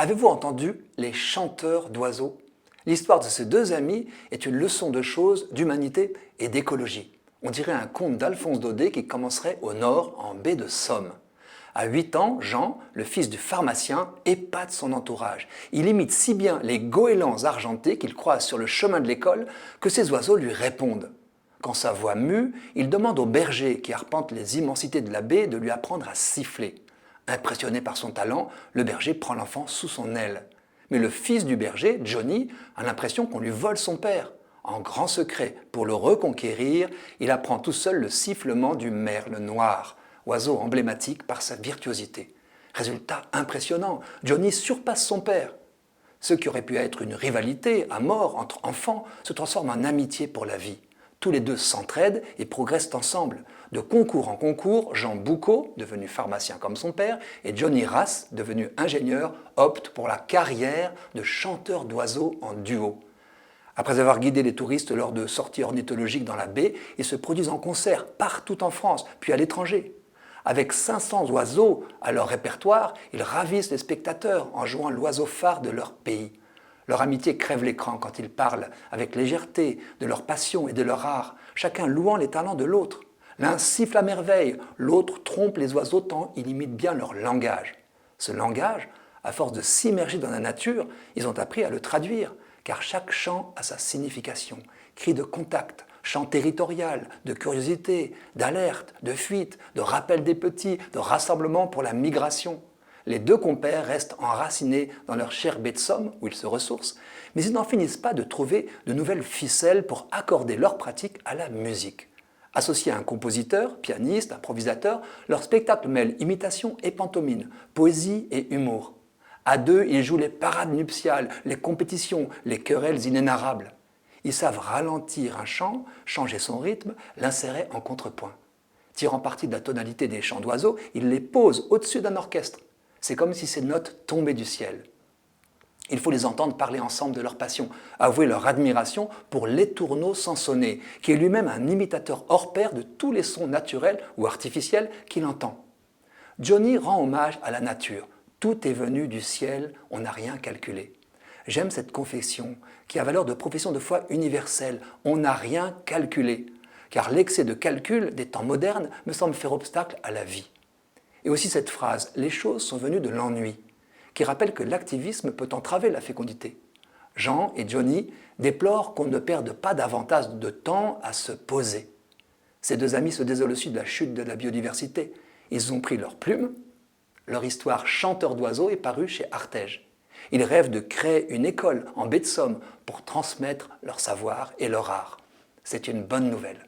Avez-vous entendu les chanteurs d'oiseaux? L'histoire de ces deux amis est une leçon de choses, d'humanité et d'écologie. On dirait un conte d'Alphonse Daudet qui commencerait au nord, en baie de Somme. À 8 ans, Jean, le fils du pharmacien, épate son entourage. Il imite si bien les goélands argentés qu'il croise sur le chemin de l'école que ces oiseaux lui répondent. Quand sa voix mue, il demande au berger qui arpente les immensités de la baie de lui apprendre à siffler. Impressionné par son talent, le berger prend l'enfant sous son aile. Mais le fils du berger, Johnny, a l'impression qu'on lui vole son père. En grand secret, pour le reconquérir, il apprend tout seul le sifflement du merle noir, oiseau emblématique par sa virtuosité. Résultat impressionnant, Johnny surpasse son père. Ce qui aurait pu être une rivalité à mort entre enfants se transforme en amitié pour la vie. Tous les deux s'entraident et progressent ensemble. De concours en concours, Jean Boucault, devenu pharmacien comme son père, et Johnny Rass, devenu ingénieur, optent pour la carrière de chanteur d'oiseaux en duo. Après avoir guidé les touristes lors de sorties ornithologiques dans la baie, ils se produisent en concert partout en France, puis à l'étranger. Avec 500 oiseaux à leur répertoire, ils ravissent les spectateurs en jouant l'oiseau phare de leur pays. Leur amitié crève l'écran quand ils parlent avec légèreté de leur passion et de leur art, chacun louant les talents de l'autre. L'un siffle à merveille, l'autre trompe les oiseaux tant il imite bien leur langage. Ce langage, à force de s'immerger dans la nature, ils ont appris à le traduire, car chaque chant a sa signification. Cri de contact, chant territorial, de curiosité, d'alerte, de fuite, de rappel des petits, de rassemblement pour la migration. Les deux compères restent enracinés dans leur chère baie de Somme, où ils se ressourcent, mais ils n'en finissent pas de trouver de nouvelles ficelles pour accorder leur pratique à la musique. Associés à un compositeur, pianiste, improvisateur, leur spectacle mêle imitation et pantomime, poésie et humour. À deux, ils jouent les parades nuptiales, les compétitions, les querelles inénarrables. Ils savent ralentir un chant, changer son rythme, l'insérer en contrepoint. Tirant parti de la tonalité des chants d'oiseaux, ils les posent au-dessus d'un orchestre. C'est comme si ces notes tombaient du ciel. Il faut les entendre parler ensemble de leur passion, avouer leur admiration pour l'étourneau Sansonnet, qui est lui-même un imitateur hors pair de tous les sons naturels ou artificiels qu'il entend. Johnny rend hommage à la nature. Tout est venu du ciel, on n'a rien calculé. J'aime cette confession qui a valeur de profession de foi universelle. On n'a rien calculé, car l'excès de calcul des temps modernes me semble faire obstacle à la vie. Et aussi cette phrase « les choses sont venues de l'ennui », qui rappelle que l'activisme peut entraver la fécondité. Jean et Johnny déplorent qu'on ne perde pas davantage de temps à se poser. Ces deux amis se désolent aussi de la chute de la biodiversité. Ils ont pris leurs plumes. Leur histoire Chanteur d'oiseaux est parue chez Artege. Ils rêvent de créer une école en baie de Somme pour transmettre leur savoir et leur art. C'est une bonne nouvelle.